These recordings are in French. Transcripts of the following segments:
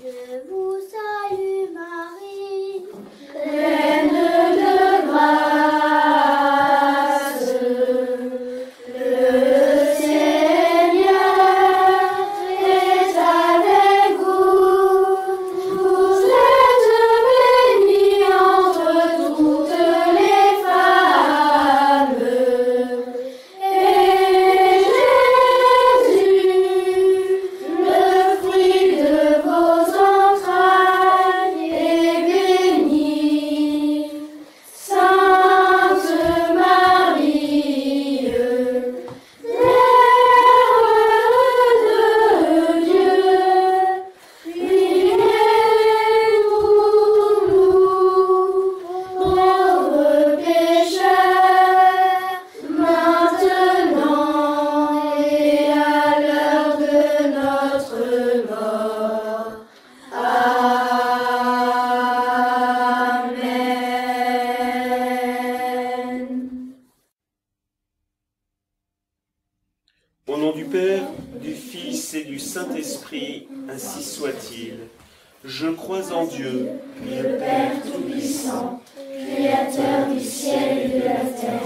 Je vous salue Marie, pleine de grâce. Le Seigneur est avec vous. Vous êtes bénie entre toutes les femmes. Et Jésus, le fruit de vos entrailles, est béni. Sainte Marie, Mère de Dieu, priez pour nous, pauvres pécheurs, maintenant et à l'heure de notre mort. Amen. Au nom du Père, du Fils et du Saint-Esprit, ainsi soit-il. Je crois en Dieu, Le Père Tout-Puissant, Créateur du ciel et de la terre,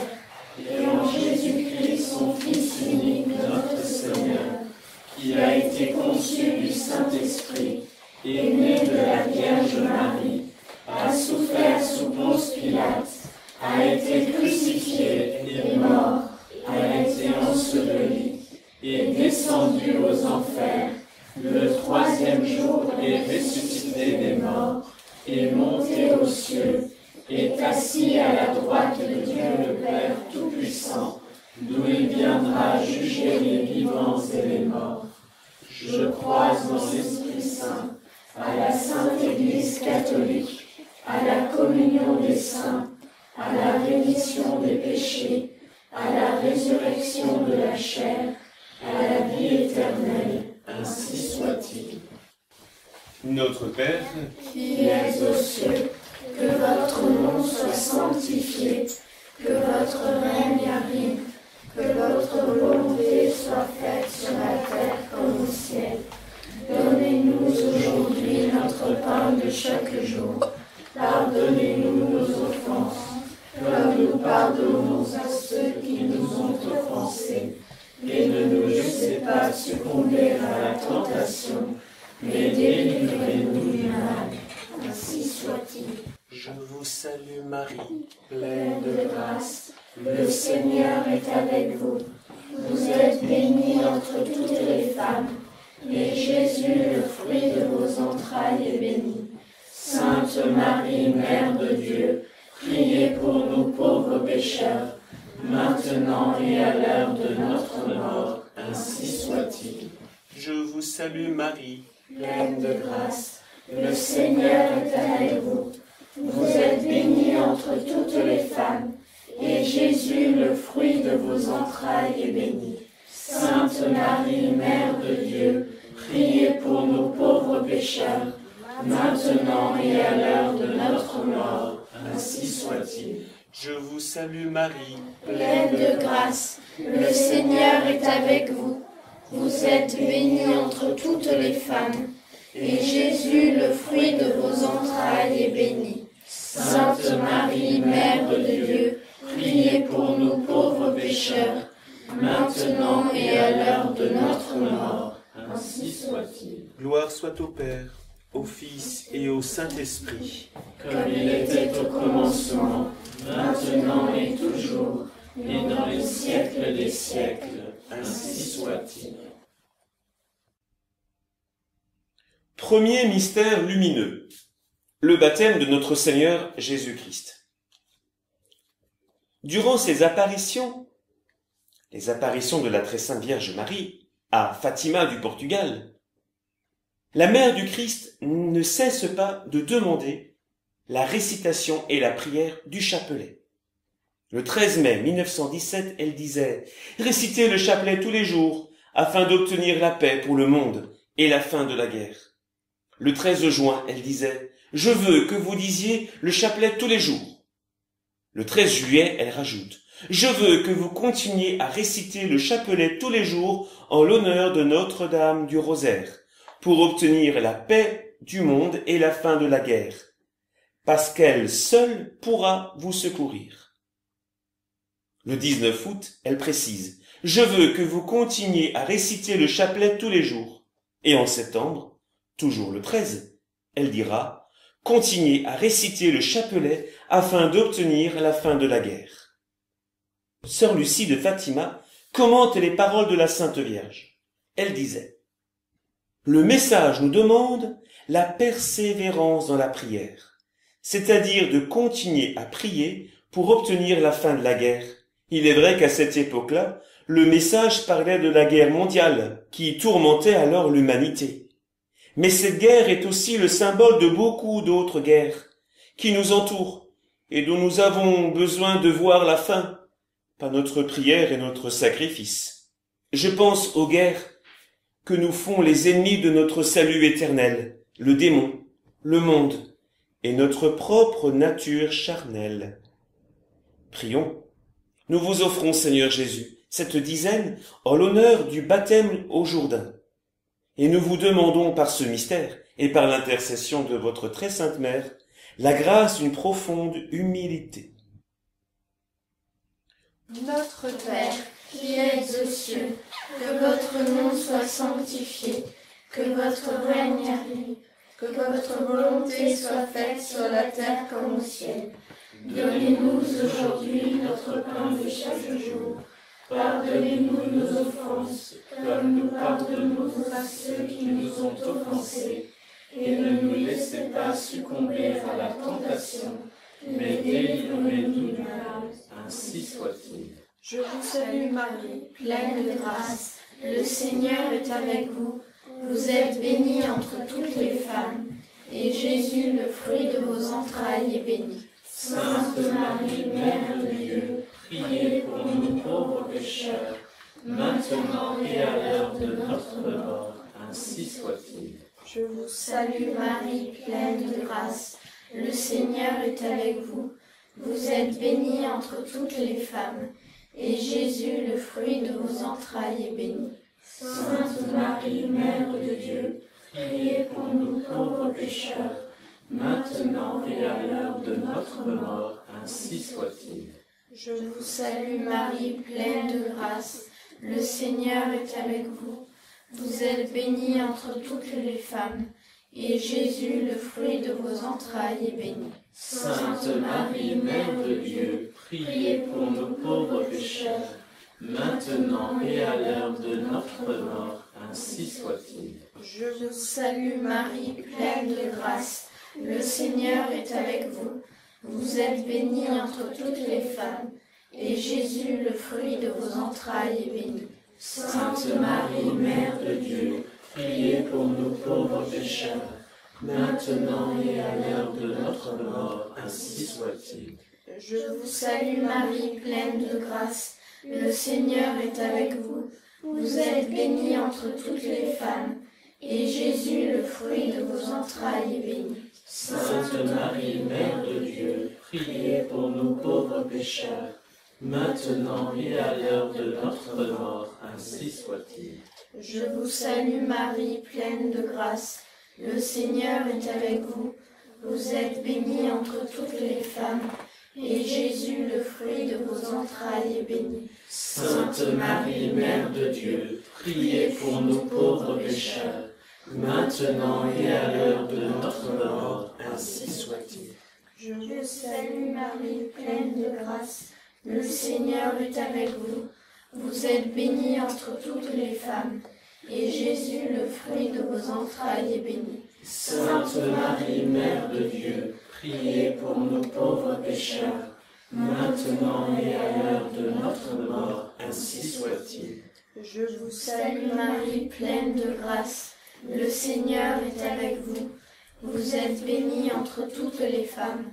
et en Jésus-Christ, son Fils unique, notre Seigneur, qui a été conçu du Saint-Esprit, est né de la Vierge Marie, a souffert sous Ponce Pilate, a été crucifié et mort, a été enseveli, est descendu aux enfers, le troisième jour est ressuscité des morts, est monté aux cieux, est assis à la droite de Dieu le Père Tout-Puissant, d'où il viendra juger les vivants et les morts. Je crois en l'Esprit Saint, à la Sainte Église catholique, à la communion des saints, à la rémission des péchés, à la résurrection de la chair, à la vie éternelle, ainsi soit-il. notre Père, Qui es aux cieux, que votre nom soit sanctifié, que votre règne arrive, que votre volonté soit faite sur la terre comme au ciel. Donnez-nous aujourd'hui notre pain de chaque jour. Pardonnez-nous nos offenses, comme nous pardonnons à ceux qui nous ont offensés. Et ne nous laissez pas succomber à la tentation, mais délivrez-nous du mal. Ainsi soit-il. je vous salue Marie, Pleine de grâce, le Seigneur est avec vous. Vous êtes bénie entre toutes les femmes, et Jésus, le fruit de vos entrailles, est béni. Sainte Marie, Mère de Dieu, priez pour nous pauvres pécheurs, maintenant et à l'heure de notre mort, ainsi soit-il. je vous salue Marie, Pleine de grâce, le Seigneur est avec vous. Vous êtes bénie entre toutes les femmes, et Jésus, le fruit de vos entrailles, est béni. Sainte Marie, Mère de Dieu, priez pour nous pauvres pécheurs, maintenant et à l'heure de notre mort, ainsi soit-il. je vous salue Marie, Pleine de grâce, le Seigneur est avec vous. Vous êtes bénie entre toutes les femmes, et Jésus, le fruit de vos entrailles, est béni. Sainte Marie, Mère de Dieu, priez pour nous pauvres pécheurs, maintenant et à l'heure de notre mort. Ainsi soit-il. gloire soit au Père, au Fils et au Saint-Esprit. Comme il était au commencement, maintenant et toujours, et dans les siècles des siècles. Ainsi soit-il. Premier mystère lumineux, le baptême de notre Seigneur Jésus-Christ. Durant ces apparitions, les apparitions de la très sainte Vierge Marie à Fatima du Portugal, la mère du Christ ne cesse pas de demander la récitation et la prière du chapelet. Le 13 mai 1917, elle disait « Récitez le chapelet tous les jours afin d'obtenir la paix pour le monde et la fin de la guerre. » Le 13 juin, elle disait « Je veux que vous disiez le chapelet tous les jours. » Le 13 juillet, elle rajoute « Je veux que vous continuiez à réciter le chapelet tous les jours en l'honneur de Notre-Dame du Rosaire, pour obtenir la paix du monde et la fin de la guerre, parce qu'elle seule pourra vous secourir. Le 19 août, elle précise « Je veux que vous continuiez à réciter le chapelet tous les jours. » Et en septembre, toujours le 13, elle dira « Continuez à réciter le chapelet afin d'obtenir la fin de la guerre. » Sœur Lucie de Fatima commente les paroles de la Sainte Vierge. Elle disait « Le message nous demande la persévérance dans la prière, c'est-à-dire de continuer à prier pour obtenir la fin de la guerre. Il est vrai qu'à cette époque-là, le message parlait de la guerre mondiale qui tourmentait alors l'humanité. Mais cette guerre est aussi le symbole de beaucoup d'autres guerres qui nous entourent et dont nous avons besoin de voir la fin par notre prière et notre sacrifice. Je pense aux guerres que nous font les ennemis de notre salut éternel, le démon, le monde et notre propre nature charnelle. Prions. Nous vous offrons, Seigneur Jésus, cette dizaine en l'honneur du baptême au Jourdain. Et nous vous demandons par ce mystère et par l'intercession de votre très sainte Mère, la grâce d'une profonde humilité. Notre Père, qui es aux cieux, que votre nom soit sanctifié, que votre règne arrive, que votre volonté soit faite sur la terre comme au ciel. Donnez-nous aujourd'hui notre pain de chaque jour. Pardonnez-nous nos offenses, comme nous pardonnons à ceux qui nous ont offensés. Et ne nous laissez pas succomber à la tentation, mais délivrez-nous du mal. Ainsi soit-il. Je vous salue Marie, pleine de grâce. Le Seigneur est avec vous. Vous êtes bénie entre toutes les femmes, et Jésus, le fruit de vos entrailles, est béni. Sainte Marie, Mère de Dieu, priez pour nous pauvres pécheurs, maintenant et à l'heure de notre mort. Ainsi soit-il. Je vous salue Marie, pleine de grâce. Le Seigneur est avec vous. Vous êtes bénie entre toutes les femmes, et Jésus, le fruit de vos entrailles, est béni. Sainte Marie, Mère de Dieu, priez pour nous pauvres pécheurs, maintenant et à l'heure de notre mort. Ainsi soit-il. Je vous salue Marie, pleine de grâce. Le Seigneur est avec vous. Vous êtes bénie entre toutes les femmes, et Jésus, le fruit de vos entrailles, est béni. Sainte Marie, Mère de Dieu, priez pour nous pauvres pécheurs, maintenant et à l'heure de notre mort. Ainsi soit-il. Je vous salue Marie, pleine de grâce. Le Seigneur est avec vous. Vous êtes bénie entre toutes les femmes, et Jésus, le fruit de vos entrailles, est béni. Sainte Marie, Mère de Dieu, priez pour nous pauvres pécheurs, maintenant et à l'heure de notre mort. Ainsi soit-il. Je vous salue Marie, pleine de grâce. Le Seigneur est avec vous. Vous êtes bénie entre toutes les femmes, et Jésus, le fruit de vos entrailles, est béni. Sainte Marie, Mère de Dieu, priez pour nous pauvres pécheurs, maintenant et à l'heure de notre mort. Ainsi soit-il. Je vous salue Marie, pleine de grâce. Le Seigneur est avec vous. Vous êtes bénie entre toutes les femmes, et Jésus, le fruit de vos entrailles, est béni. Sainte Marie, Mère de Dieu, priez pour nous pauvres pécheurs, maintenant et à l'heure de notre mort. Ainsi soit-il. Je vous salue Marie, pleine de grâce. Le Seigneur est avec vous. Vous êtes bénie entre toutes les femmes, et Jésus, le fruit de vos entrailles, est béni. Sainte Marie, Mère de Dieu, priez pour nous pauvres pécheurs, maintenant et à l'heure de notre mort. Ainsi soit-il. Je vous salue Marie, pleine de grâce. Le Seigneur est avec vous. Vous êtes bénie entre toutes les femmes,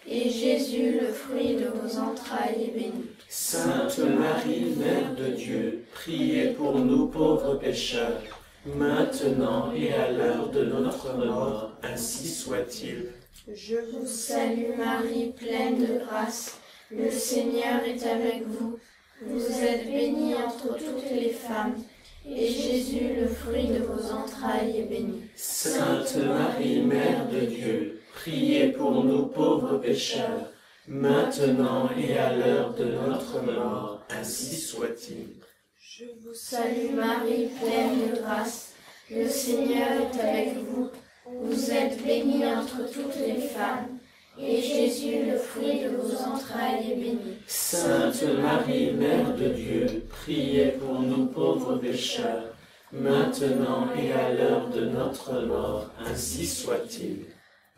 et Jésus, le fruit de vos entrailles, est béni. Sainte Marie, Mère de Dieu, priez pour nous pauvres pécheurs, maintenant et à l'heure de notre mort. Ainsi soit-il. Je vous salue Marie, pleine de grâce. Le Seigneur est avec vous. Vous êtes bénie entre toutes les femmes, et Jésus, le fruit de vos entrailles, est béni. Sainte Marie, Mère de Dieu, priez pour nous pauvres pécheurs, maintenant et à l'heure de notre mort, ainsi soit-il. Je vous salue Marie, pleine de grâce, le Seigneur est avec vous. Vous êtes bénie entre toutes les femmes, et Jésus, le fruit de vos entrailles, est béni. Sainte Marie, Mère de Dieu, priez pour nous pauvres pécheurs, maintenant et à l'heure de notre mort, ainsi soit-il.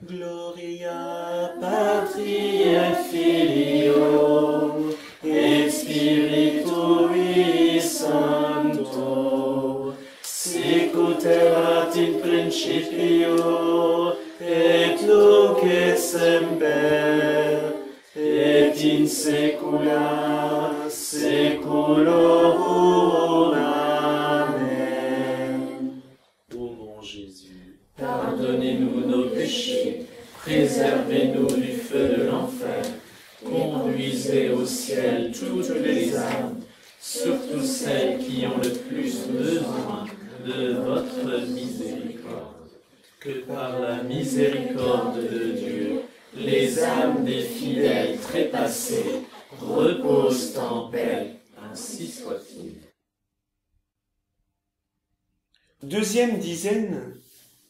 Gloria Patri et Filio et Spiritui Sancto, sicut erat in principio et nunc et semper et in saecula saeculorum. Amen. Ô mon Jésus, pardonnez-nous nos péchés, préservez-nous du feu de l'enfer, conduisez au ciel toutes les âmes, surtout celles qui ont le plus besoin de votre miséricorde. Que par la miséricorde de Dieu, les âmes des fidèles trépassés reposent en paix, ainsi soit-il. Deuxième dizaine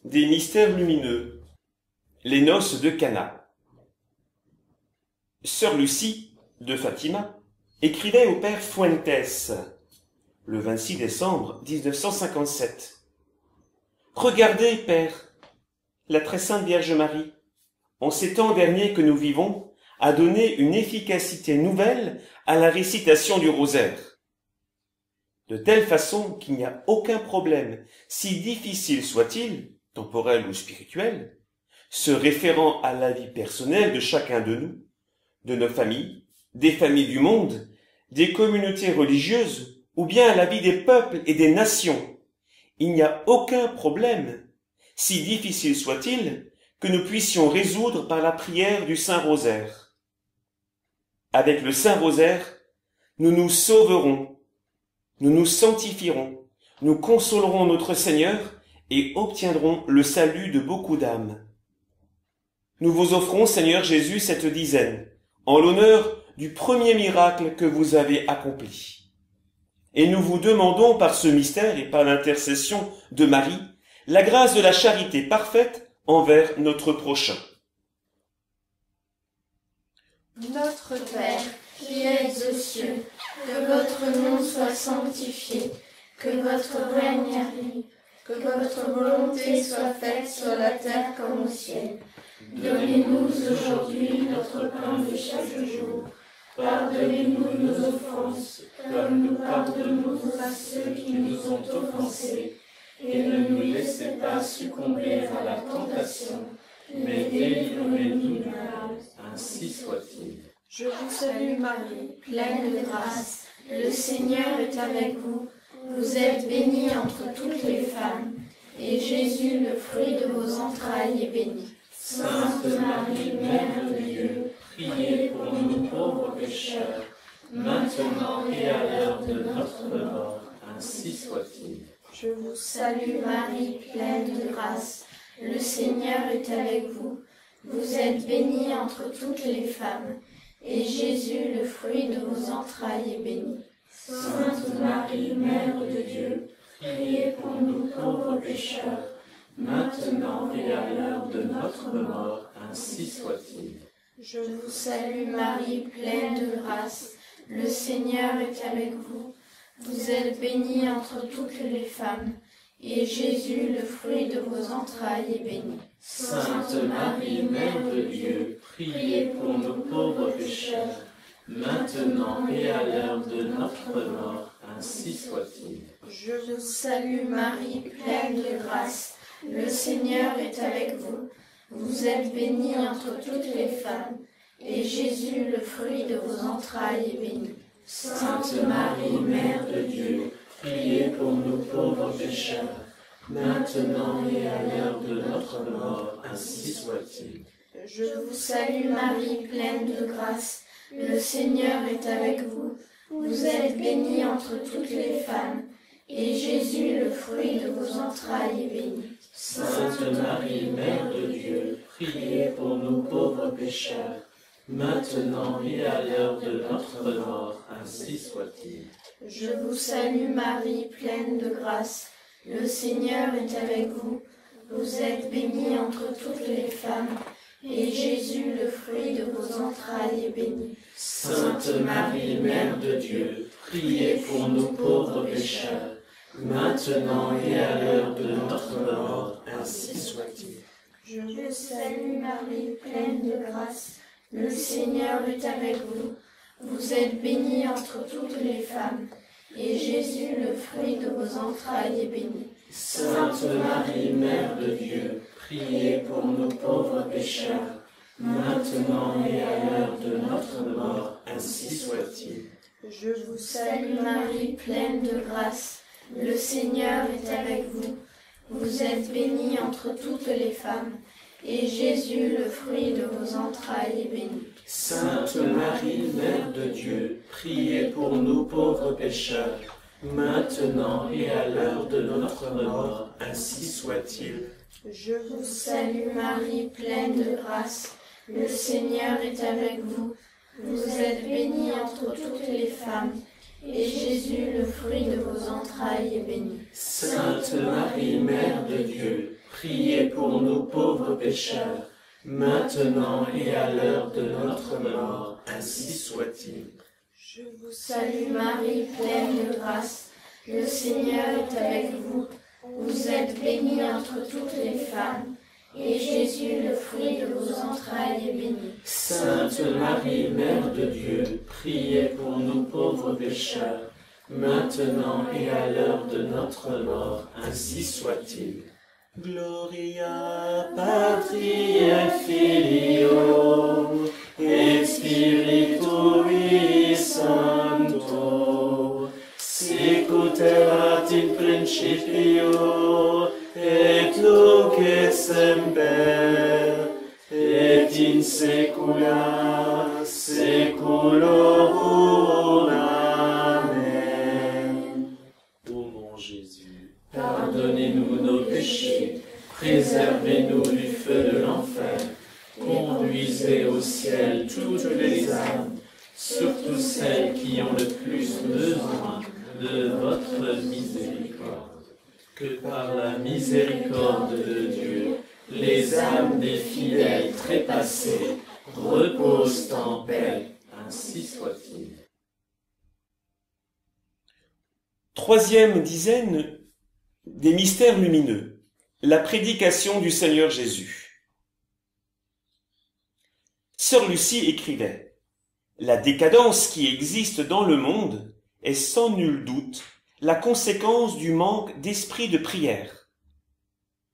des mystères lumineux, les noces de Cana. Sœur Lucie de Fatima écrivait au père Fuentes le 26 décembre 1957. Regardez, père, la très sainte Vierge Marie, en ces temps derniers que nous vivons, a donné une efficacité nouvelle à la récitation du rosaire, de telle façon qu'il n'y a aucun problème, si difficile soit-il, temporel ou spirituel, se référant à la vie personnelle de chacun de nous, de nos familles, des familles du monde, des communautés religieuses, ou bien à la vie des peuples et des nations. Il n'y a aucun problème, si difficile soit-il, que nous puissions résoudre par la prière du Saint-Rosaire. Avec le Saint-Rosaire, nous nous sauverons, nous nous sanctifierons, nous consolerons notre Seigneur et obtiendrons le salut de beaucoup d'âmes. Nous vous offrons, Seigneur Jésus, cette dizaine, en l'honneur du premier miracle que vous avez accompli. Et nous vous demandons par ce mystère et par l'intercession de Marie, la grâce de la charité parfaite envers notre prochain. Notre Père, qui es aux cieux, que votre nom soit sanctifié, que votre règne arrive, que votre volonté soit faite sur la terre comme au ciel. Donnez-nous aujourd'hui notre pain de chaque jour. Pardonnez-nous nos offenses, comme nous pardonnons à ceux qui nous ont offensés. Et ne nous laissez pas succomber à la tentation, mais délivrez-nous du mal. Ainsi soit-il. Je vous salue Marie, pleine de grâce. Le Seigneur est avec vous. Vous êtes bénie entre toutes les femmes, et Jésus, le fruit de vos entrailles, est béni. Sainte Marie, Mère de Dieu, priez pour nous pauvres pécheurs, maintenant et à l'heure de notre mort, ainsi soit-il. Je vous salue Marie, pleine de grâce. Le Seigneur est avec vous. Vous êtes bénie entre toutes les femmes, et Jésus, le fruit de vos entrailles, est béni. Sainte Marie, Mère de Dieu, priez pour nous pauvres pécheurs, maintenant et à l'heure de notre mort, ainsi soit-il. Je vous salue Marie, pleine de grâce. Le Seigneur est avec vous. Vous êtes bénie entre toutes les femmes, et Jésus, le fruit de vos entrailles, est béni. Sainte Marie, Mère de Dieu, priez pour nous pauvres pécheurs, maintenant et à l'heure de notre mort, ainsi soit-il. Je vous salue Marie, pleine de grâce. Le Seigneur est avec vous. Vous êtes bénie entre toutes les femmes, et Jésus, le fruit de vos entrailles, est béni. Sainte Marie, Mère de Dieu, priez pour nous pauvres pécheurs, maintenant et à l'heure de notre mort, ainsi soit-il. Je vous salue Marie, pleine de grâce. Le Seigneur est avec vous. Vous êtes bénie entre toutes les femmes, et Jésus, le fruit de vos entrailles, est béni. Sainte Marie, Mère de Dieu, priez pour nous pauvres pécheurs, maintenant et à l'heure de notre mort, ainsi soit-il. Je vous salue Marie, pleine de grâce. Le Seigneur est avec vous. Vous êtes bénie entre toutes les femmes, et Jésus, le fruit de vos entrailles, est béni. Sainte Marie, Mère de Dieu, priez pour nous pauvres pécheurs, maintenant et à l'heure de notre mort, ainsi soit-il. Je vous salue Marie, pleine de grâce. Le Seigneur est avec vous. Vous êtes bénie entre toutes les femmes, et Jésus, le fruit de vos entrailles, est béni. Sainte Marie, Mère de Dieu, priez pour nous pauvres pécheurs, maintenant et à l'heure de notre mort, ainsi soit-il. Je vous salue Marie, pleine de grâce. Le Seigneur est avec vous. Vous êtes bénie entre toutes les femmes, et Jésus, le fruit de vos entrailles, est béni. Sainte Marie, Mère de Dieu, priez pour nous pauvres pécheurs, maintenant et à l'heure de notre mort, ainsi soit-il. Je vous salue Marie, pleine de grâce. Le Seigneur est avec vous. Vous êtes bénie entre toutes les femmes, et Jésus, le fruit de vos entrailles, est béni. Sainte Marie, Mère de Dieu, priez pour nous pauvres pécheurs, maintenant et à l'heure de notre mort, ainsi soit-il. Je vous salue Marie, pleine de grâce. Le Seigneur est avec vous. Vous êtes bénie entre toutes les femmes, et Jésus, le fruit de vos entrailles, est béni. Sainte Marie, Mère de Dieu, priez pour nous pauvres pécheurs, maintenant et à l'heure de notre mort, ainsi soit-il. Gloria Patri et Filio et Spiritui Sancto, sicut erat in principio et nunc et semper et in saecula saeculorum. Amen. Ô mon Jésus, pardonnez-nous nos péchés, préservez-nous du feu de l'enfer, conduisez au ciel toutes les âmes, surtout celles qui ont le plus besoin de votre miséricorde. Que par la miséricorde de Dieu, les âmes des fidèles trépassés reposent en paix, ainsi soit-il. Troisième dizaine des mystères lumineux, la prédication du Seigneur Jésus. Sœur Lucie écrivait: la décadence qui existe dans le monde est sans nul doute la conséquence du manque d'esprit de prière.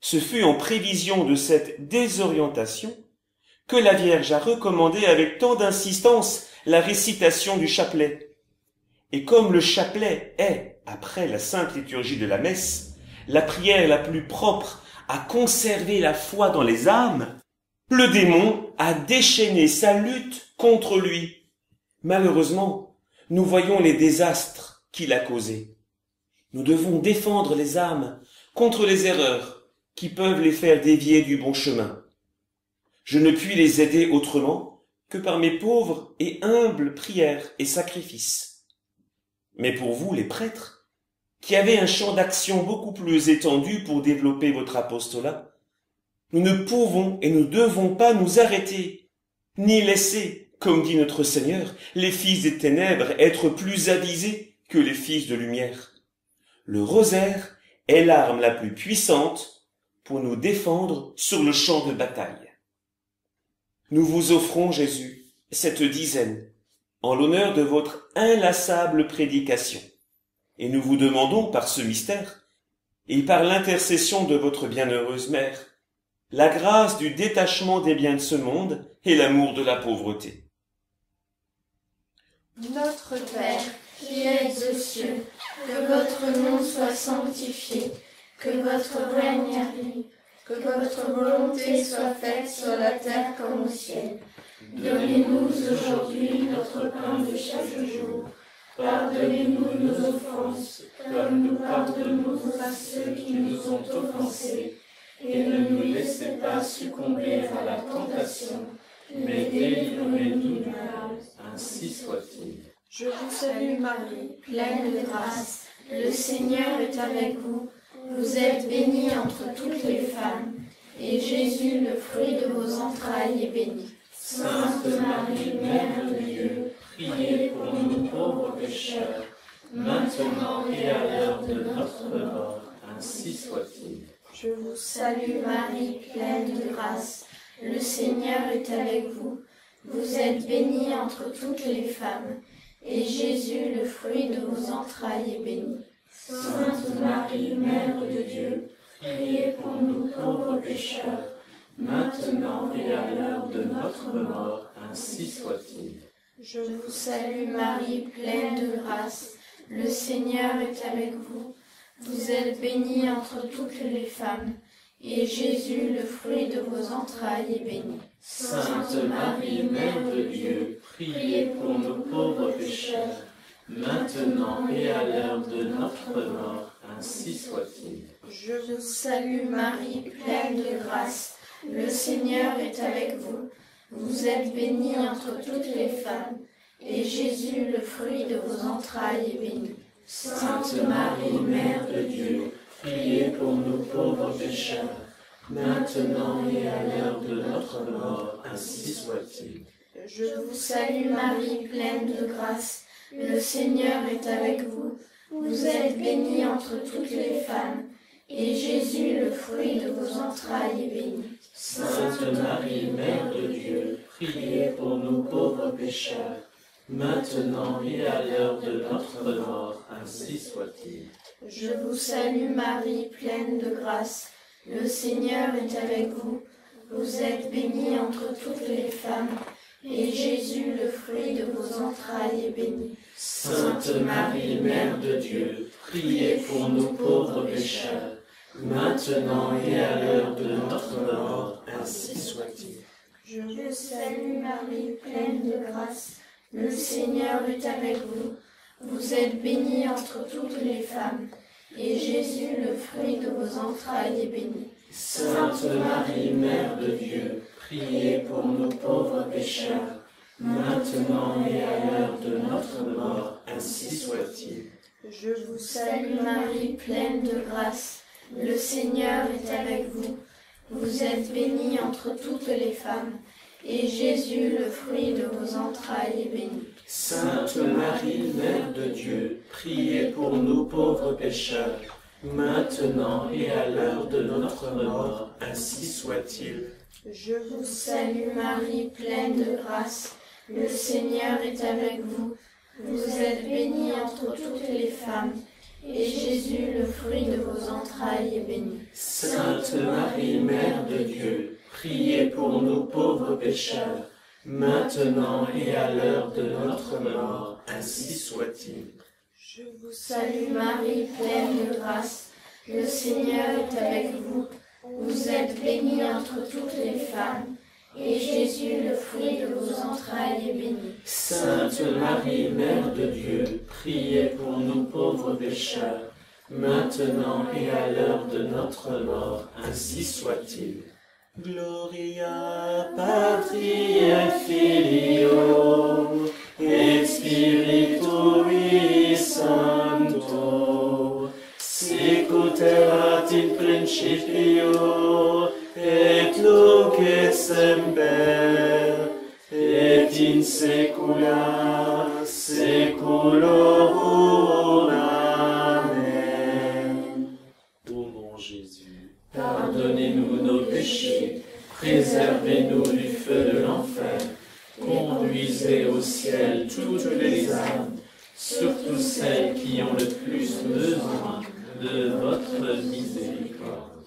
Ce fut en prévision de cette désorientation que la Vierge a recommandé avec tant d'insistance la récitation du chapelet. Et comme le chapelet est, après la sainte liturgie de la messe, la prière la plus propre à conserver la foi dans les âmes, le démon a déchaîné sa lutte contre lui. Malheureusement, nous voyons les désastres qu'il a causés. Nous devons défendre les âmes contre les erreurs qui peuvent les faire dévier du bon chemin. Je ne puis les aider autrement que par mes pauvres et humbles prières et sacrifices. Mais pour vous, les prêtres, qui avez un champ d'action beaucoup plus étendu pour développer votre apostolat, nous ne pouvons et nous ne devons pas nous arrêter, ni laisser, comme dit notre Seigneur, les fils des ténèbres être plus avisés que les fils de lumière. Le rosaire est l'arme la plus puissante pour nous défendre sur le champ de bataille. Nous vous offrons, Jésus, cette dizaine, en l'honneur de votre inlassable prédication. Et nous vous demandons par ce mystère, et par l'intercession de votre bienheureuse mère, la grâce du détachement des biens de ce monde et l'amour de la pauvreté. Notre Père, qui es aux cieux, que votre nom soit sanctifié, que votre règne arrive, que votre volonté soit faite sur la terre comme au ciel. Donnez-nous aujourd'hui notre pain de chaque jour. Pardonnez-nous nos offenses, tous, comme nous pardonnons à ceux qui nous ont offensés, et ne nous laissez pas succomber à la tentation, mais délivrez-nous du mal, ainsi soit-il. Je vous salue Marie, pleine de grâce, le Seigneur est avec vous. Vous êtes bénie entre toutes les femmes, et Jésus, le fruit de vos entrailles, est béni. Sainte Marie, Mère de Dieu, priez pour nous pauvres pécheurs, maintenant et à l'heure de notre mort, ainsi soit-il. Je vous salue Marie, pleine de grâce, le Seigneur est avec vous. Vous êtes bénie entre toutes les femmes, et Jésus, le fruit de vos entrailles, est béni. Sainte Marie, Mère de Dieu, priez pour nous pauvres pécheurs, maintenant et à l'heure de notre mort, ainsi soit-il. Je vous salue Marie, pleine de grâce, le Seigneur est avec vous. Vous êtes bénie entre toutes les femmes, et Jésus, le fruit de vos entrailles, est béni. Sainte Marie, Mère de Dieu, priez pour nous pauvres pécheurs, maintenant et à l'heure de notre mort, ainsi soit-il. Je vous salue Marie, pleine de grâce, le Seigneur est avec vous. Vous êtes bénie entre toutes les femmes, et Jésus, le fruit de vos entrailles, est béni. Sainte Marie, Mère de Dieu, priez pour nous pauvres pécheurs, maintenant et à l'heure de notre mort, ainsi soit-il. Je vous salue Marie, pleine de grâce, le Seigneur est avec vous. Vous êtes bénie entre toutes les femmes, et Jésus, le fruit de vos entrailles, est béni. Sainte Marie, Mère de Dieu, priez pour nous pauvres pécheurs, maintenant et à l'heure de notre mort, ainsi soit-il. Je vous salue Marie, pleine de grâce, le Seigneur est avec vous. Vous êtes bénie entre toutes les femmes, et Jésus, le fruit de vos entrailles, est béni. Sainte Marie, Mère de Dieu, priez pour nous pauvres pécheurs, maintenant et à l'heure de notre mort, ainsi soit-il. Je vous salue Marie, pleine de grâce, le Seigneur est avec vous. Vous êtes bénie entre toutes les femmes, et Jésus, le fruit de vos entrailles, est béni. Sainte Marie, Mère de Dieu, priez pour nous pauvres pécheurs, maintenant et à l'heure de notre mort, ainsi soit-il. Je vous salue Marie, pleine de grâce, le Seigneur est avec vous. Vous êtes bénie entre toutes les femmes, et Jésus, le fruit de vos entrailles, est béni. Sainte Marie, Mère de Dieu, priez pour nous pauvres pécheurs, maintenant et à l'heure de notre mort, ainsi soit-il. Je vous salue Marie, pleine de grâce, le Seigneur est avec vous. Vous êtes bénie entre toutes les femmes, et Jésus, le fruit de vos entrailles, est béni. Sainte Marie, Mère de Dieu, priez pour nous pauvres pécheurs, maintenant et à l'heure de notre mort, ainsi soit-il. Je vous salue Marie, pleine de grâce, le Seigneur est avec vous. Vous êtes bénie entre toutes les femmes, et Jésus, le fruit de vos entrailles, est béni. Sainte Marie, Mère de Dieu, priez pour nous pauvres pécheurs, maintenant et à l'heure de notre mort, ainsi soit-il. Gloria Patri et Filio et Spiritui Sancto, sicut erat in principio et nunc et semper et in saecula saeculorum. Amen. Ô mon Jésus, pardonnez-nous nos péchés, préservez-nous du feu de l'enfer, conduisez au ciel toutes les âmes, surtout celles qui ont le plus besoin de votre miséricorde.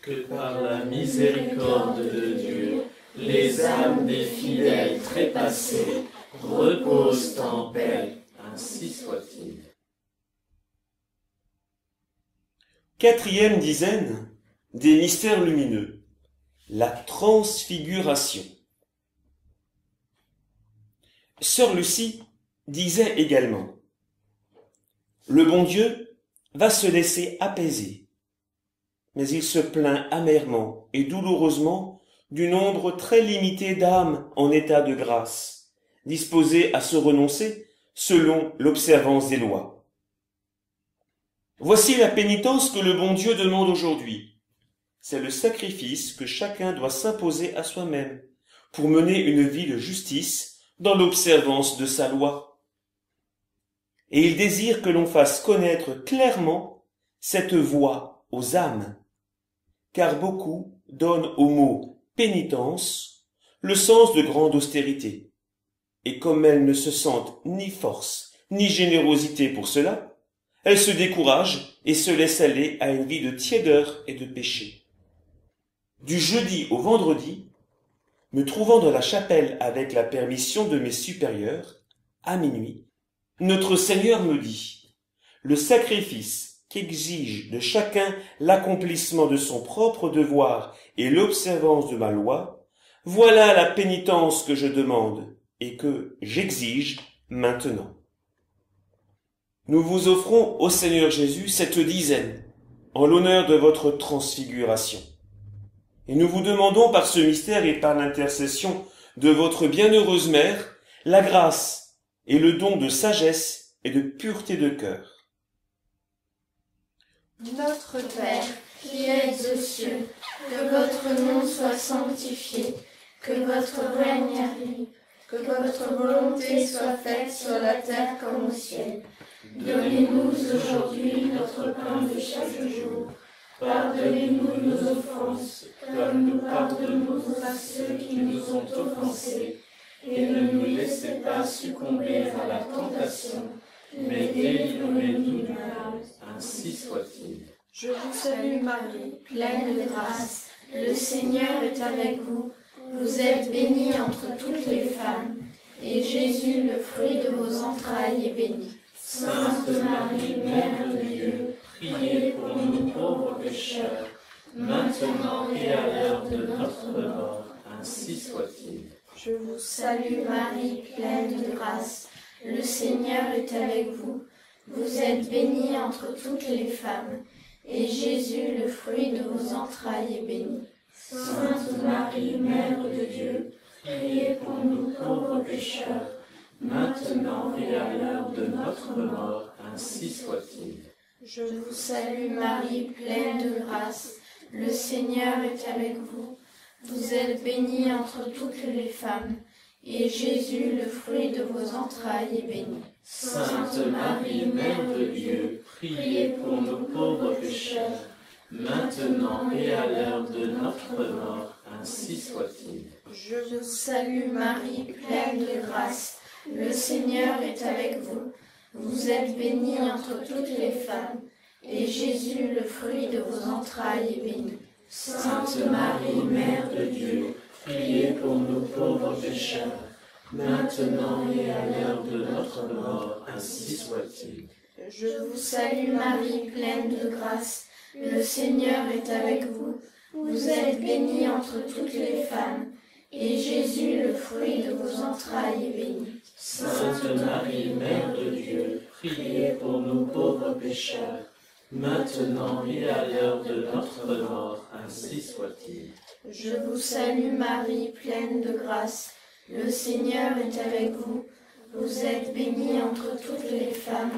Que par la miséricorde de Dieu, les âmes des fidèles trépassés reposent en paix, ainsi soit-il. Quatrième dizaine des mystères lumineux, la transfiguration. Sœur Lucie disait également: le bon Dieu va se laisser apaiser. Mais il se plaint amèrement et douloureusement du nombre très limité d'âmes en état de grâce, disposées à se renoncer selon l'observance des lois. Voici la pénitence que le bon Dieu demande aujourd'hui. C'est le sacrifice que chacun doit s'imposer à soi-même pour mener une vie de justice dans l'observance de sa loi. Et il désire que l'on fasse connaître clairement cette voie aux âmes, car beaucoup donnent au mot pénitence le sens de grande austérité. Et comme elles ne se sentent ni force ni générosité pour cela, elles se découragent et se laissent aller à une vie de tiédeur et de péché. Du jeudi au vendredi, me trouvant dans la chapelle avec la permission de mes supérieurs, à minuit, notre Seigneur me dit, le sacrifice qu'exige de chacun l'accomplissement de son propre devoir et l'observance de ma loi, voilà la pénitence que je demande et que j'exige maintenant. Nous vous offrons au Seigneur Jésus cette dizaine, en l'honneur de votre transfiguration. Et nous vous demandons par ce mystère et par l'intercession de votre bienheureuse mère, la grâce et le don de sagesse et de pureté de cœur. Notre Père, qui es aux cieux, que votre nom soit sanctifié, que votre règne arrive, que votre volonté soit faite sur la terre comme au ciel. Donnez-nous aujourd'hui notre pain de chaque jour. Pardonnez-nous nos offenses, comme nous pardonnons à ceux qui nous ont offensés. Et ne nous laissez pas succomber à la tentation, mais délivrez-nous du mal. Ainsi soit-il. Je vous salue Marie, pleine de grâce. Le Seigneur est avec vous. Vous êtes bénie entre toutes les femmes. Et Jésus, le fruit de vos entrailles, est béni. Sainte Marie, Mère de Dieu, priez pour nous pauvres pécheurs, maintenant et à l'heure de notre mort. Ainsi soit-il. Je vous salue Marie, pleine de grâce. Le Seigneur est avec vous. Vous êtes bénie entre toutes les femmes. Et Jésus, le fruit de vos entrailles, est béni. Sainte Marie, Mère de Dieu, priez pour nous pauvres pécheurs, maintenant et à l'heure de notre mort. Ainsi soit-il. Je vous salue Marie, pleine de grâce. Le Seigneur est avec vous. Vous êtes bénie entre toutes les femmes. Et Jésus, le fruit de vos entrailles, est béni. Sainte Marie, Mère de Dieu, priez pour nous pauvres pécheurs, maintenant et à l'heure de notre mort. Ainsi soit-il. Je vous salue Marie, pleine de grâce. Le Seigneur est avec vous. Vous êtes bénie entre toutes les femmes. Et Jésus, le fruit de vos entrailles, est béni. Sainte Marie, Mère de Dieu, priez pour nous pauvres pécheurs, maintenant et à l'heure de notre mort. Ainsi soit-il. Je vous salue Marie, pleine de grâce. Le Seigneur est avec vous. Vous êtes bénie entre toutes les femmes. Et Jésus, le fruit de vos entrailles, est béni. Sainte Marie, Mère de Dieu, priez pour nous pauvres pécheurs, maintenant et à l'heure de notre mort. Ainsi soit-il. Je vous salue Marie, pleine de grâce. Le Seigneur est avec vous. Vous êtes bénie entre toutes les femmes.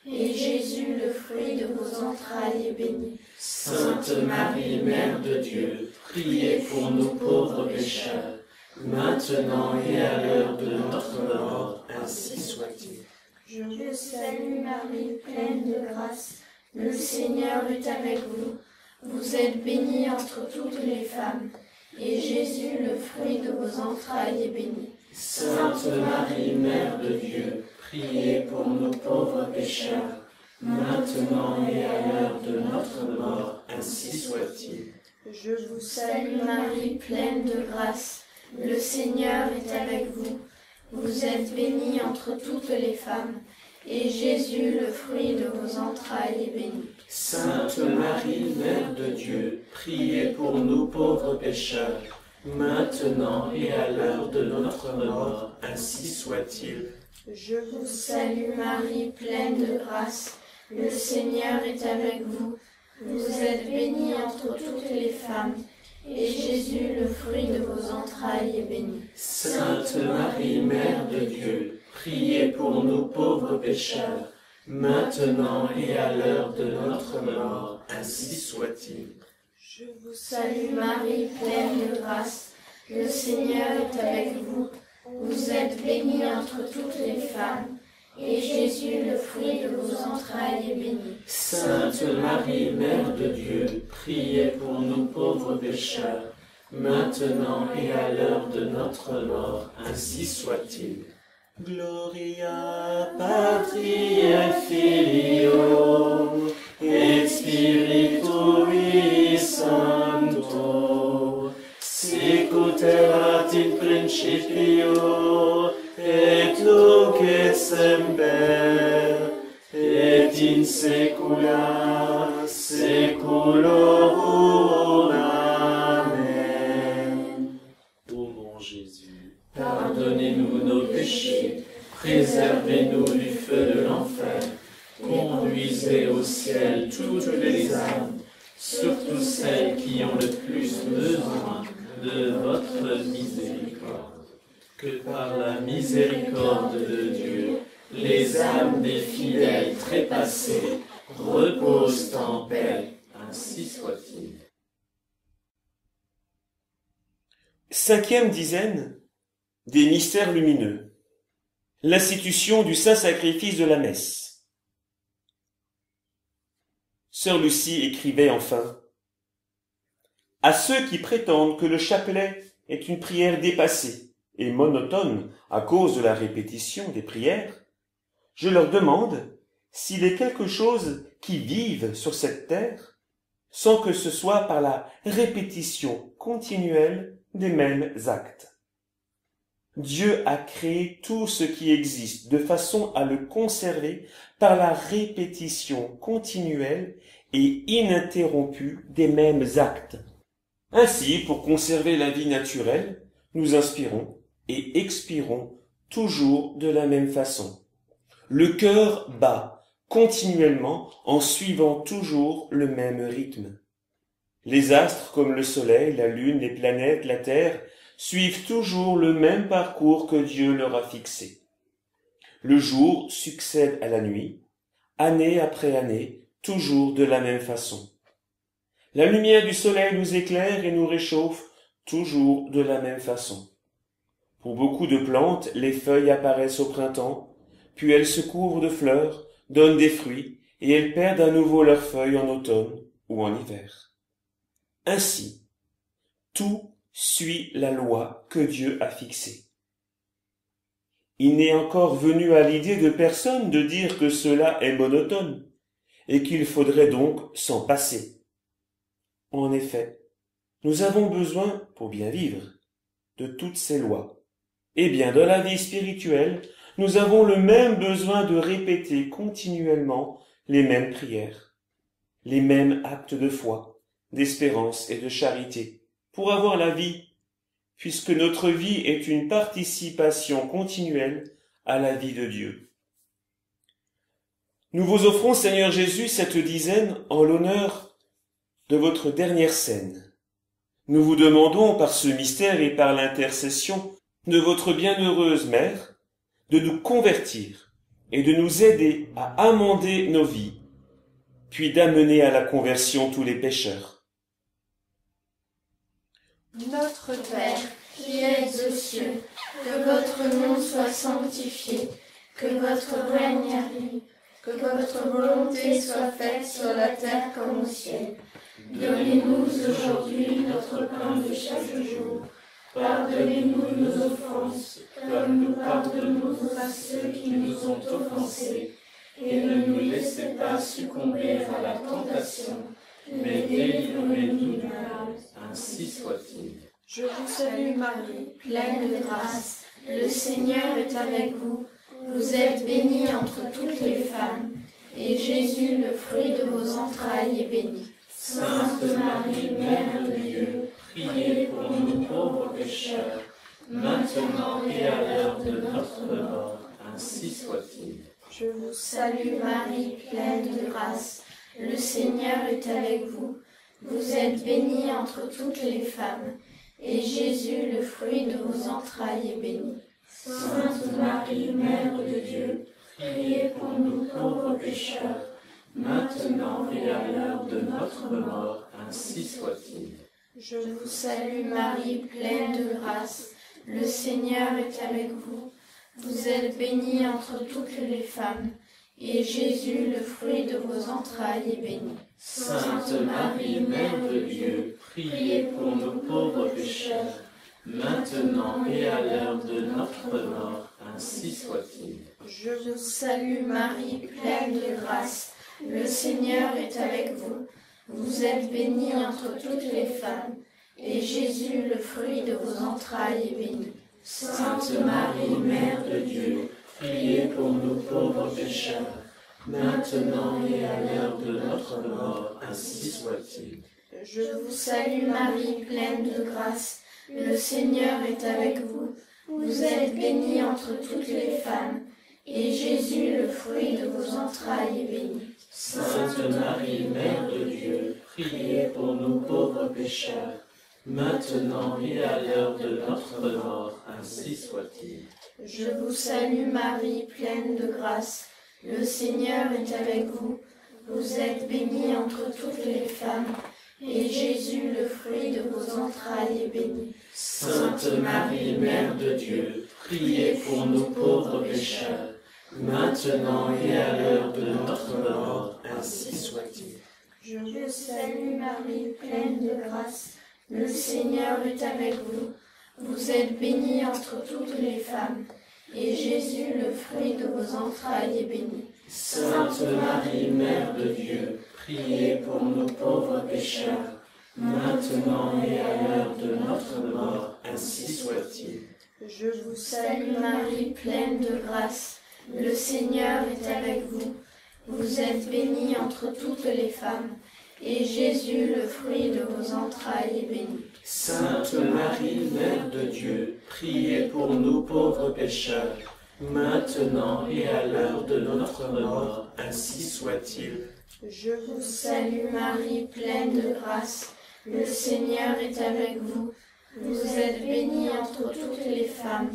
Et Jésus, le fruit de vos entrailles, est béni. Sainte Marie, Mère de Dieu, priez pour nous pauvres pécheurs, maintenant et à l'heure de notre mort. Ainsi soit-il. Je vous salue Marie, pleine de grâce. Le Seigneur est avec vous. Vous êtes bénie entre toutes les femmes. Et Jésus, le fruit de vos entrailles, est béni. Sainte Marie, Mère de Dieu, priez pour nous pauvres pécheurs, maintenant et à l'heure de notre mort. Ainsi soit-il. Je vous salue Marie, pleine de grâce. Le Seigneur est avec vous. Vous êtes bénie entre toutes les femmes. Et Jésus, le fruit de vos entrailles, est béni. Sainte Marie, Mère de Dieu, priez pour nous pauvres pécheurs, maintenant et à l'heure de notre mort. Ainsi soit-il. Je vous salue Marie, pleine de grâce. Le Seigneur est avec vous. Vous êtes bénie entre toutes les femmes, et Jésus, le fruit de vos entrailles, est béni. Sainte Marie, Mère de Dieu, priez pour nous pauvres pécheurs, maintenant et à l'heure de notre mort, ainsi soit-il. Je vous salue Marie, pleine de grâce. Le Seigneur est avec vous. Vous êtes bénie entre toutes les femmes, et Jésus, le fruit de vos entrailles, est béni. Sainte Marie, Mère de Dieu, priez pour nous pauvres pécheurs, maintenant et à l'heure de notre mort, ainsi soit-il. Gloria Patri et Filio et Spiritui Sancto, sicut erat in principio et nunc et semper et in saecula saeculorum. Amen. Ô mon Jésus, pardonnez-nous nos péchés, préservez-nous du feu de l'enfer, conduisez au ciel toutes les âmes, surtout celles qui ont le plus besoin de votre miséricorde. Que par la miséricorde de Dieu, les âmes des fidèles trépassés reposent en paix, ainsi soit-il. Cinquième dizaine des mystères lumineux. L'institution du saint sacrifice de la messe. Sœur Lucie écrivait enfin: à ceux qui prétendent que le chapelet est une prière dépassée et monotone à cause de la répétition des prières, je leur demande s'il est quelque chose qui vive sur cette terre sans que ce soit par la répétition continuelle des mêmes actes. Dieu a créé tout ce qui existe de façon à le conserver par la répétition continuelle et ininterrompue des mêmes actes. Ainsi, pour conserver la vie naturelle, nous inspirons et expirons toujours de la même façon. Le cœur bat continuellement en suivant toujours le même rythme. Les astres comme le soleil, la lune, les planètes, la terre suivent toujours le même parcours que Dieu leur a fixé. Le jour succède à la nuit, année après année, toujours de la même façon. La lumière du soleil nous éclaire et nous réchauffe toujours de la même façon. Pour beaucoup de plantes, les feuilles apparaissent au printemps, puis elles se couvrent de fleurs, donnent des fruits, et elles perdent à nouveau leurs feuilles en automne ou en hiver. Ainsi, tout suit la loi que Dieu a fixée. Il n'est encore venu à l'idée de personne de dire que cela est monotone, et qu'il faudrait donc s'en passer. En effet, nous avons besoin, pour bien vivre, de toutes ces lois. Eh bien, dans la vie spirituelle, nous avons le même besoin de répéter continuellement les mêmes prières, les mêmes actes de foi, d'espérance et de charité, pour avoir la vie, puisque notre vie est une participation continuelle à la vie de Dieu. Nous vous offrons, Seigneur Jésus, cette dizaine en l'honneur de votre dernière scène. Nous vous demandons, par ce mystère et par l'intercession de votre bienheureuse Mère, de nous convertir et de nous aider à amender nos vies, puis d'amener à la conversion tous les pécheurs. Notre Père, qui es aux cieux, que votre nom soit sanctifié, que votre règne arrive, que votre volonté soit faite sur la terre comme au ciel. Donnez-nous aujourd'hui notre pain de chaque jour. Pardonnez-nous nos offenses, comme nous pardonnons à ceux qui nous ont offensés. Et ne nous laissez pas succomber à la tentation, mais délivrez-nous du mal. Ainsi soit-il. Je vous salue Marie, pleine de grâce. Le Seigneur est avec vous. Vous êtes bénie entre toutes les femmes, et Jésus, le fruit de vos entrailles, est béni. Sainte Marie, Mère de Dieu, priez pour nous pauvres pécheurs, maintenant et à l'heure de notre mort. Ainsi soit-il. Je vous salue Marie, pleine de grâce. Le Seigneur est avec vous. Vous êtes bénie entre toutes les femmes, et Jésus, le fruit de vos entrailles, est béni. Sainte Marie, Mère de Dieu, priez pour nous pauvres pécheurs, maintenant et à l'heure de notre mort, ainsi soit-il. Je vous salue Marie, pleine de grâce. Le Seigneur est avec vous. Vous êtes bénie entre toutes les femmes, et Jésus, le fruit de vos entrailles, est béni. Sainte Marie, Mère de Dieu, priez pour nous pauvres pécheurs, maintenant et à l'heure de notre mort, ainsi soit-il. Je vous salue Marie, pleine de grâce. Le Seigneur est avec vous. Vous êtes bénie entre toutes les femmes, et Jésus, le fruit de vos entrailles, est béni. Sainte Marie, Mère de Dieu, priez pour nous pauvres pécheurs, maintenant et à l'heure de notre mort, ainsi soit-il. Je vous salue Marie, pleine de grâce. Le Seigneur est avec vous. Vous êtes bénie entre toutes les femmes, et Jésus, le fruit de vos entrailles, est béni. Sainte Marie, Mère de Dieu, priez pour nous pauvres pécheurs, maintenant et à l'heure de notre mort, ainsi soit-il. Je vous salue Marie, pleine de grâce. Le Seigneur est avec vous. Vous êtes bénie entre toutes les femmes, et Jésus, le fruit de vos entrailles, est béni. Sainte Marie, Mère de Dieu, priez pour nous pauvres pécheurs, maintenant et à l'heure de notre mort, ainsi soit-il. Je vous salue Marie, pleine de grâce. Le Seigneur est avec vous. Vous êtes bénie entre toutes les femmes, et Jésus, le fruit de vos entrailles, est béni. Sainte Marie, Mère de Dieu, priez pour nous pauvres pécheurs, maintenant et à l'heure de notre mort, ainsi soit-il. Je vous salue Marie, pleine de grâce. Le Seigneur est avec vous. Vous êtes bénie entre toutes les femmes, et Jésus, le fruit de vos entrailles, est béni. Sainte Marie, Mère de Dieu, priez pour nous pauvres pécheurs, maintenant et à l'heure de notre mort, ainsi soit-il. Je vous salue Marie, pleine de grâce. Le Seigneur est avec vous. Vous êtes bénie entre toutes les femmes,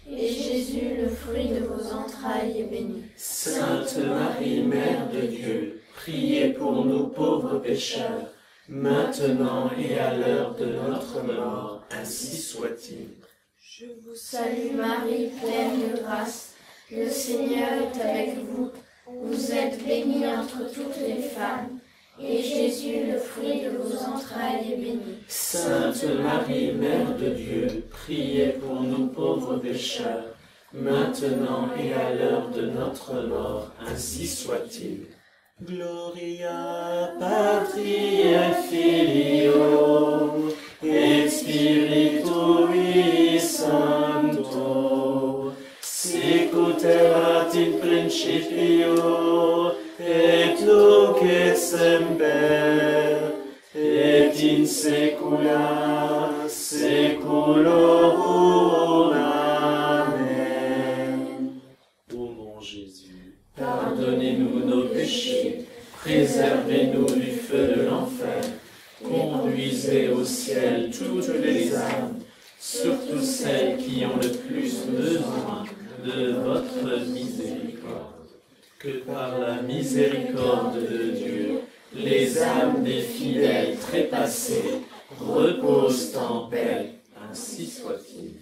et Jésus, le fruit de vos entrailles, est béni. Sainte Marie, Mère de Dieu, priez pour nous pauvres pécheurs, maintenant et à l'heure de notre mort, ainsi soit-il. Je vous salue Marie, pleine de grâce. Le Seigneur est avec vous. Vous êtes bénie entre toutes les femmes, et Jésus, le fruit de vos entrailles, est béni. Sainte Marie, Mère de Dieu, priez pour nous pauvres pécheurs, maintenant et à l'heure de notre mort, ainsi soit-il. Gloria Patri et Filio et Spiritui Sancto, sicut erat in principio et nunc et semper et in saecula saeculorum. Amen. Ô mon Jésus, pardonnez-nous nos péchés, préservez-nous du feu de l'enfer, conduisez au ciel toutes les âmes, surtout celles qui ont le plus besoin de votre miséricorde. Que par la miséricorde de Dieu, les âmes des fidèles trépassés reposent en paix, ainsi soit-il.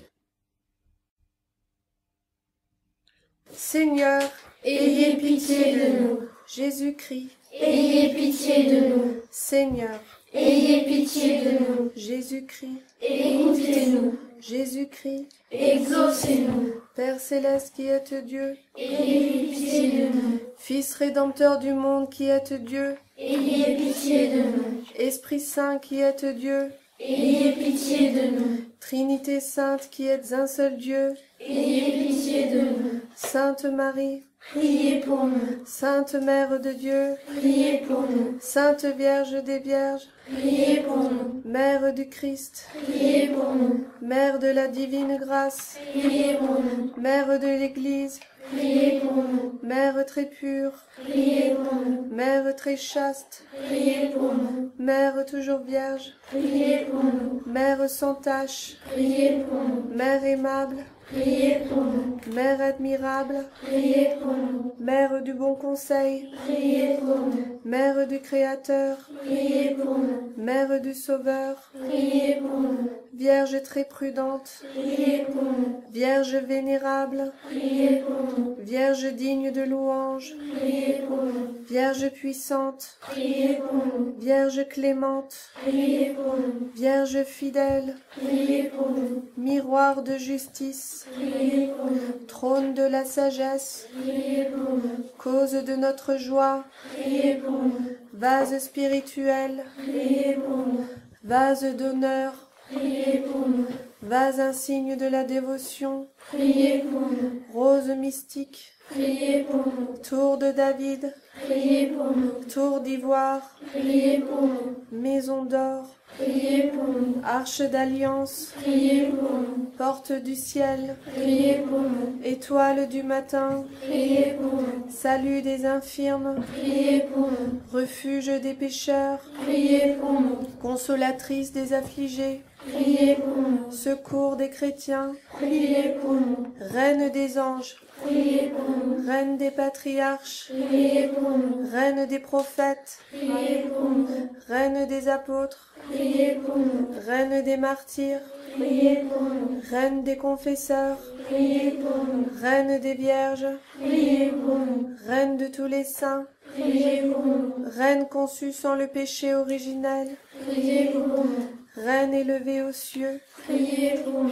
Seigneur, Ayez pitié de nous. Jésus-Christ, Ayez pitié de nous. Seigneur, Ayez pitié de nous. Jésus-Christ, Écoutez-nous. Jésus-Christ, Exaucez-nous. Père céleste qui êtes Dieu, Ayez pitié de nous. Fils rédempteur du monde qui êtes Dieu, Ayez pitié de nous. Esprit Saint qui êtes Dieu, Ayez pitié de nous. Trinité sainte qui êtes un seul Dieu, Ayez pitié de nous. Sainte Marie, Priez pour nous. Sainte Mère de Dieu, Priez pour nous. Sainte Vierge des Vierges, Priez pour nous. Mère du Christ, Priez pour nous. Mère de la divine grâce, Priez pour nous. Mère de l'Église, priez pour nous. Mère très pure, Priez pour nous. Mère très chaste, Priez pour nous. Mère toujours vierge, Priez pour nous. Mère sans tache, Priez pour nous. Mère aimable, Priez pour nous. Mère admirable, Priez pour nous. Mère du bon conseil, Priez pour nous. Mère du Créateur, Priez pour nous. Mère du Sauveur, Priez pour nous. Vierge très prudente, Priez pour nous. Vierge vénérable, Priez pour nous. Vierge digne de louange, Priez pour nous. Vierge puissante, Priez pour nous. Vierge clémente, Priez pour nous. Vierge fidèle, Priez pour nous. miroir de justice, Priez pour nous. trône de la sagesse, Priez pour nous. cause de notre joie, Priez pour nous. vase spirituel, Priez pour nous. vase d'honneur, Priez pour nous. vase insigne de la dévotion, Priez pour nous. rose mystique, Priez pour nous. tour de David, Priez pour nous. tour d'ivoire, Priez pour nous. maison d'or, Priez pour nous. arche d'alliance, Priez pour nous. porte du ciel, Priez pour nous. étoile du matin, Priez pour nous. salut des infirmes, Priez pour nous. refuge des pécheurs, Priez pour nous. consolatrice des affligés, Priez pour nous. secours des chrétiens, Priez pour nous. reine des anges, Priez pour nous. reine des patriarches, Priez pour nous. reine des prophètes, Priez pour nous. reine des apôtres, Priez pour nous. reine des martyrs, Priez pour nous. reine des confesseurs, Priez pour nous. reine des vierges, Priez pour nous. reine de tous les saints, Priez pour nous. reine conçue sans le péché originel, Priez pour nous. reine élevée aux cieux, Priez pour nous.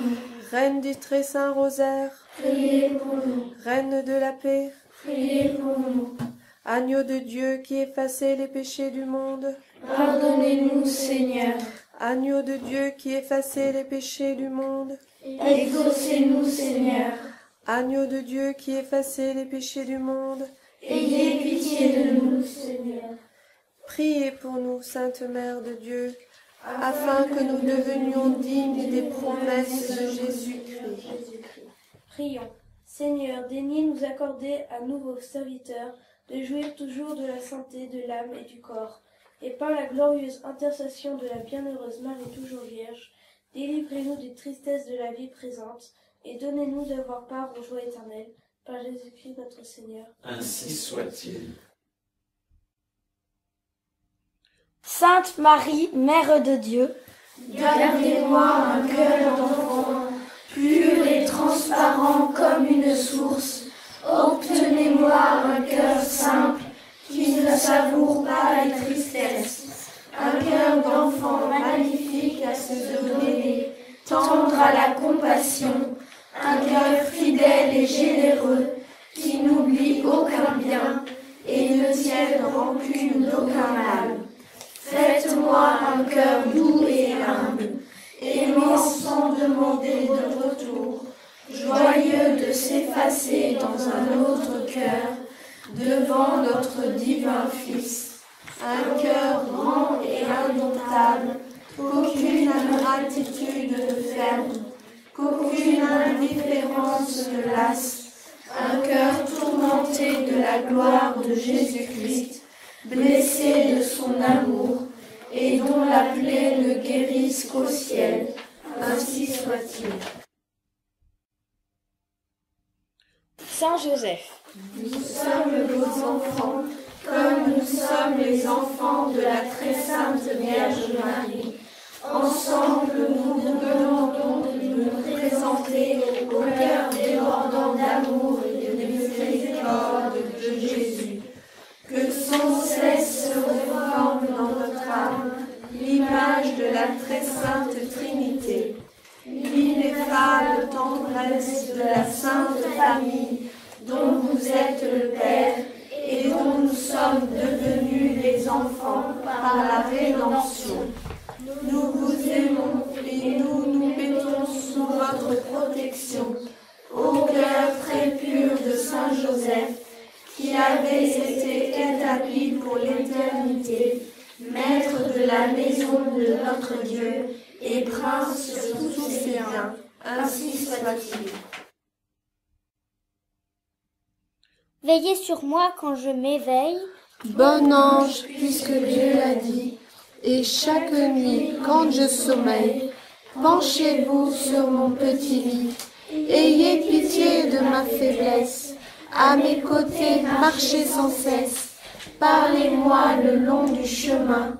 reine du très saint rosaire, Priez pour nous. reine de la paix, Priez pour nous. agneau de Dieu qui effacez les péchés du monde, Pardonnez-nous, Seigneur. agneau de Dieu qui effacez les péchés du monde, Exaucez-nous, Seigneur. agneau de Dieu qui effacez les péchés du monde, Ayez pitié de nous, Seigneur. priez pour nous, Sainte Mère de Dieu, afin que nous devenions dignes des promesses de Jésus-Christ. Prions. Seigneur, daignez nous accorder à nous, vos serviteurs, de jouir toujours de la santé de l'âme et du corps, et par la glorieuse intercession de la bienheureuse Marie toujours Vierge, délivrez-nous des tristesses de la vie présente, et donnez-nous d'avoir part aux joies éternelles, par Jésus-Christ notre Seigneur. Ainsi soit-il. Sainte Marie, Mère de Dieu, Gardez-moi un cœur d'enfant, pur et transparent comme une source. Obtenez-moi un cœur simple, qui ne savoure pas les tristesses. Un cœur d'enfant magnifique à se donner, tendre à la compassion. Un cœur fidèle et généreux, qui n'oublie aucun bien et ne tienne rancune d'aucun mal. Faites-moi un cœur doux et humble, aimant sans demander de retour, joyeux de s'effacer dans un autre cœur, devant notre divin Fils. Un cœur grand et indomptable, qu'aucune ingratitude ne ferme, qu'aucune indifférence ne lasse. Un cœur tourmenté de la gloire de Jésus-Christ, blessé de son amour, et dont la plaie ne guérisse qu'au ciel. Ainsi soit-il. Saint Joseph, Nous sommes vos enfants, comme nous sommes les enfants de la très sainte Vierge Marie. Ensemble, nous vous demandons de nous présenter au cœur débordant d'amour et de miséricorde de Jésus. Que sans cesse se reforme dans notre âme l'image de la très sainte Trinité, l'ineffable tendresse de la sainte famille dont vous êtes le Père et dont nous sommes devenus les enfants par la rédemption. Nous vous aimons et nous nous mettons sous votre protection, au cœur très pur de Saint Joseph, qui avait été établi pour l'éternité, maître de la maison de notre Dieu et prince sur tous ses biens. Ainsi soit-il. Veillez sur moi quand je m'éveille. Bon ange, puisque Dieu l'a dit, et chaque nuit, quand je sommeille, penchez-vous sur mon petit lit. Ayez pitié de ma faiblesse. À mes côtés, marchez sans cesse. Parlez-moi le long du chemin.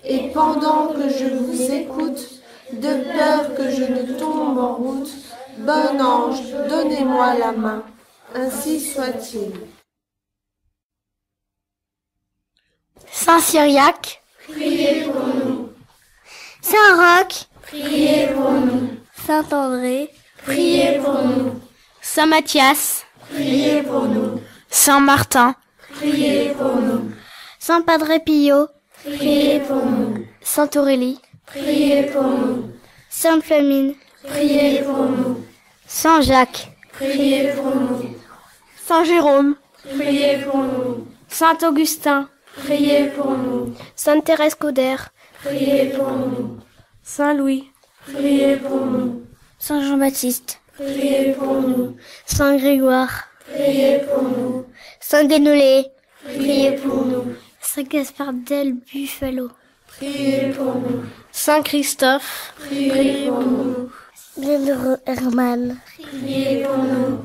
Et pendant que je vous écoute, de peur que je ne tombe en route, bon ange, donnez-moi la main. Ainsi soit-il. Saint Cyriaque, Priez pour nous. Saint Roch, Priez pour nous. Saint André, Priez pour nous. Saint Matthias, Priez pour nous. Saint Martin, Priez pour nous. Saint Padre Pio, Priez pour nous. Sainte Aurélie, Priez pour nous. Sainte Flamine, Priez pour nous. Saint Jacques, Priez pour nous. Saint Jérôme, Priez pour nous. Saint Augustin, Priez pour nous. Sainte Thérèse Caudaire, Priez pour nous. Saint Louis, Priez pour nous. Saint Jean-Baptiste, Priez pour nous. Saint Grégoire, Priez pour nous. Saint Guénolé, Priez pour nous. Saint Gaspard del Buffalo, Priez pour nous. Saint Christophe, Priez pour nous. Bienheureux Hermann, Priez pour nous.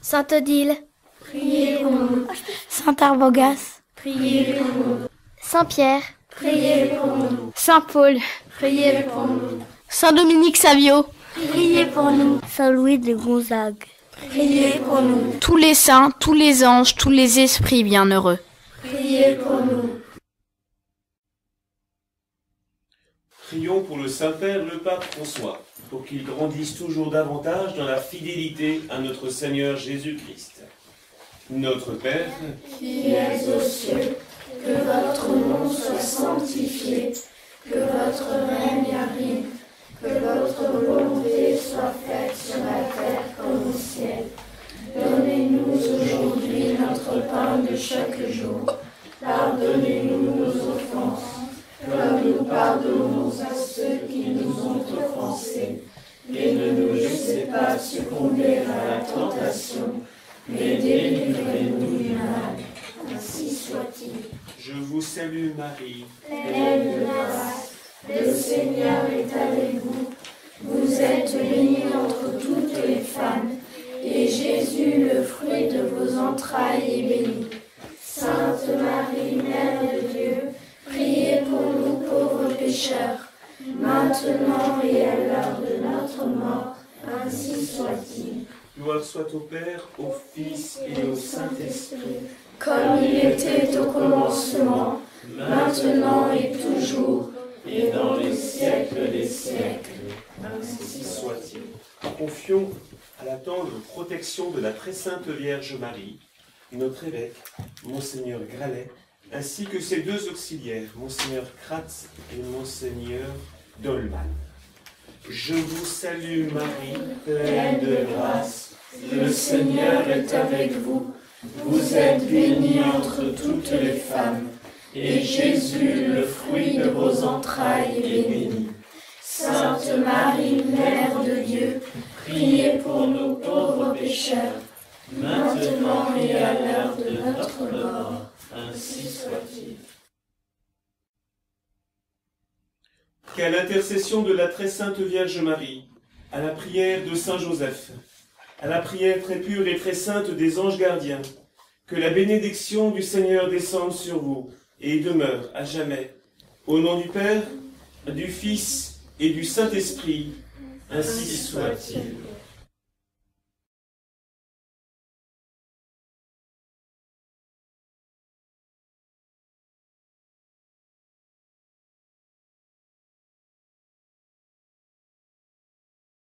Saint Odile, Priez pour nous. Saint Arbogast, Priez pour nous. Saint Pierre, Priez pour nous. Saint Paul, Priez pour nous. Saint Dominique Savio, Priez pour nous. Saint Louis de Gonzague, Priez pour nous. Tous les saints, tous les anges, tous les esprits bienheureux. Priez pour nous. Prions pour le Saint-Père, le Pape François, pour qu'il grandisse toujours davantage dans la fidélité à notre Seigneur Jésus-Christ. Notre Père, Qui es aux cieux, que votre nom soit sanctifié, que votre règne arrive, que votre volonté soit faite sur la terre comme au ciel. Donnez-nous aujourd'hui notre pain de chaque jour. Pardonnez-nous nos offenses, comme nous pardonnons à ceux qui nous ont offensés. Et ne nous laissez pas succomber à la tentation, mais délivrez-nous du mal. Ainsi soit-il. je vous salue Marie, Pleine de grâce, le Seigneur est avec vous. Vous êtes bénie entre toutes les femmes, et Jésus, le fruit de vos entrailles, est béni. Sainte Marie, Mère de Dieu, priez pour nous pauvres pécheurs, maintenant et à l'heure de notre mort. Ainsi soit-il. gloire soit au Père, au Fils et au Saint-Esprit, Comme il était au commencement, maintenant et toujours, et dans les siècles des siècles. ainsi soit-il. Confions à la tendre protection de la très sainte Vierge Marie, notre évêque, Monseigneur Gralet, ainsi que ses deux auxiliaires, Monseigneur Kratz et Monseigneur Dolman. Je vous salue Marie, pleine de grâce. Le Seigneur est avec vous. Vous êtes bénie entre toutes les femmes, et Jésus, le fruit de vos entrailles, est béni. Sainte Marie, Mère de Dieu, priez pour nous pauvres pécheurs, maintenant et à l'heure de notre mort. Ainsi soit-il. Qu'à l'intercession de la très sainte Vierge Marie, à la prière de Saint Joseph, à la prière très pure et très sainte des anges gardiens, que la bénédiction du Seigneur descende sur vous et demeure à jamais. Au nom du Père, du Fils et du Saint-Esprit, ainsi soit-il.